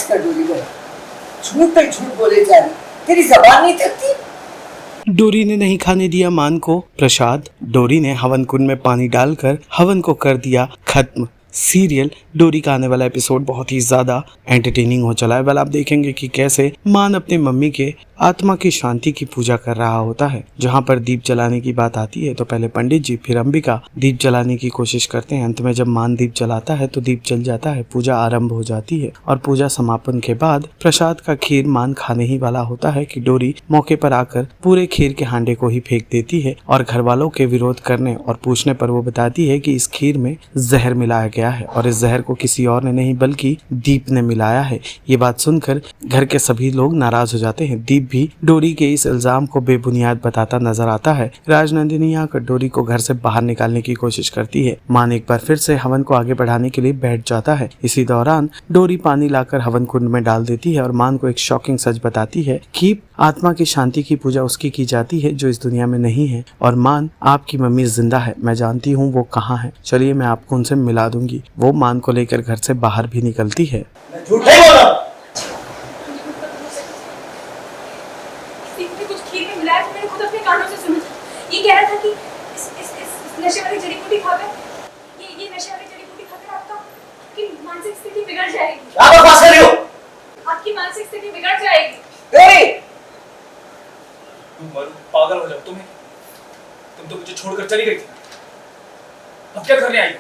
बस कर डोरी गए, झूठ पे झूठ बोले जा रही, तेरी जबान नहीं थकती। डोरी ने नहीं खाने दिया मान को प्रसाद। डोरी ने हवन कुंड में पानी डालकर हवन को कर दिया खत्म। सीरियल डोरी का आने वाला एपिसोड बहुत ही ज्यादा एंटरटेनिंग हो चला है। वेल आप देखेंगे कि कैसे मान अपने मम्मी के आत्मा की शांति की पूजा कर रहा होता है। जहां पर दीप जलाने की बात आती है तो पहले पंडित जी फिर अंबिका दीप जलाने की कोशिश करते हैं। अंत में जब मान दीप जलाता है तो दीप जल जाता है, पूजा आरंभ हो जाती है और पूजा समापन के बाद प्रसाद का खीर मान खाने ही वाला होता है कि डोरी मौके पर आकर पूरे खीर के हांडे को ही फेंक देती है और घर वालों के विरोध करने और पूछने पर वो बताती है कि इस खीर में जहर मिलाया गया है और इस जहर को किसी और ने नहीं बल्कि दीप ने मिलाया है। ये बात सुनकर घर के सभी लोग नाराज हो जाते हैं। दीप भी डोरी के इस इल्जाम को बेबुनियाद बताता नजर आता है। राजनंदिनी आकर डोरी को घर से बाहर निकालने की कोशिश करती है। मान एक बार फिर से हवन को आगे बढ़ाने के लिए बैठ जाता है। इसी दौरान डोरी पानी लाकर हवन कुंड में डाल देती है और मान को एक शॉकिंग सच बताती है कि आत्मा की शांति की पूजा उसकी की जाती है जो इस दुनिया में नहीं है और मान आपकी मम्मी जिंदा है, मैं जानती हूँ वो कहाँ है, चलिए मैं आपको उनसे मिला दूंगी। वो मान को लेकर घर से बाहर भी निकलती है। झूठ नहीं बोला। कुछ खीर में मिलाया तो मैंने खुद अपने कानों से सुना था। ये कह रहा था कि इस नशे वाली जड़ी बूटी खाकर ये नशे वाली जड़ी बूटी खाकर आपकी मानसिक स्थिति बिगड़ जाएगी। आप बकवास कर रही हो। आपकी मानसिक स्थिति बिगड़ जाएगी। तुम पागल हो जाओ। तुम तो मुझे छोड़कर चली गई थी, अब क्या करने आई?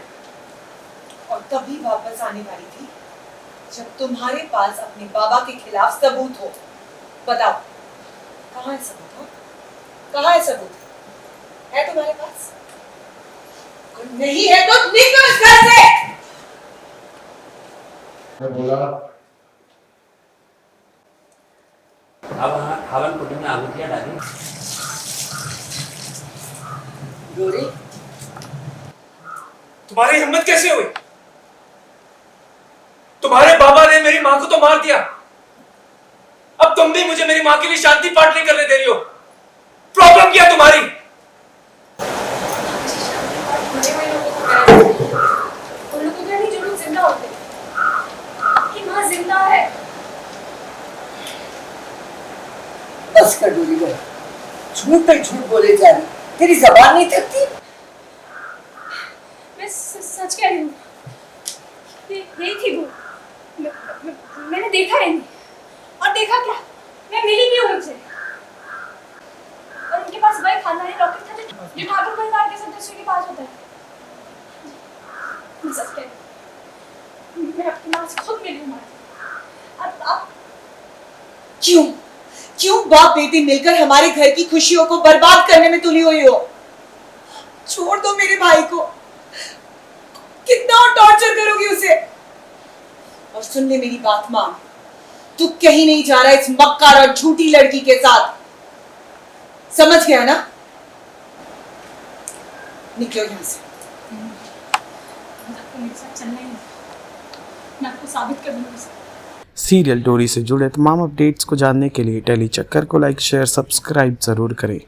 और तभी वापस आने वाली थी जब तुम्हारे पास अपने बाबा के खिलाफ सबूत हो। बताओ कहाँ है सबूत? हो कहाँ है सबूत? है तुम्हारे पास? और नहीं है तो निकल घर से। मैं बोला अब हवन कुंड में आहुतियां डाली। डोरी, तुम्हारी हिम्मत कैसे हुई? तुम्हारे बाबा ने मेरी मां को तो मार दिया, अब तुम भी मुझे मेरी मां के लिए शांति पाठ नहीं करने दे रही हो। प्रॉब्लम क्या तुम्हारी? उन लोगों को नहीं जो लोग जिंदा होते। आपकी मां जिंदा है। बस कर डोरी गए, झूठ पे झूठ बोले जा रही, तेरी जबान नहीं थकती। मैं सच कह रही हूँ, यही थी वो। मैंने देखा है नहीं। और देखा क्या, मैं मिली भी हूँ उनसे। और उनके पास वही खानदानी लॉकेट था जो ठाकुर परिवार के सदस्यों के पास होता है। मैं सच कह रही हूँ, मैं अपनी माँ से खुद मिली हूँ। अब क्यों बाप बेटी मिलकर हमारे घर की खुशियों को बर्बाद करने में तुली हुई हो? छोड़ दो मेरे भाई को। कितना और टॉर्चर करोगी उसे? और सुन ले मेरी बात मान, तू कहीं नहीं जा रहा इस मक्कार और झूठी लड़की के साथ। समझ गया ना? निकलो यहां से। मेरे साथ चलना ही, मैं आपको साबित कर दूंगी। सीरियल डोरी से जुड़े तमाम अपडेट्स को जानने के लिए टेली चक्कर को लाइक शेयर सब्सक्राइब जरूर करें।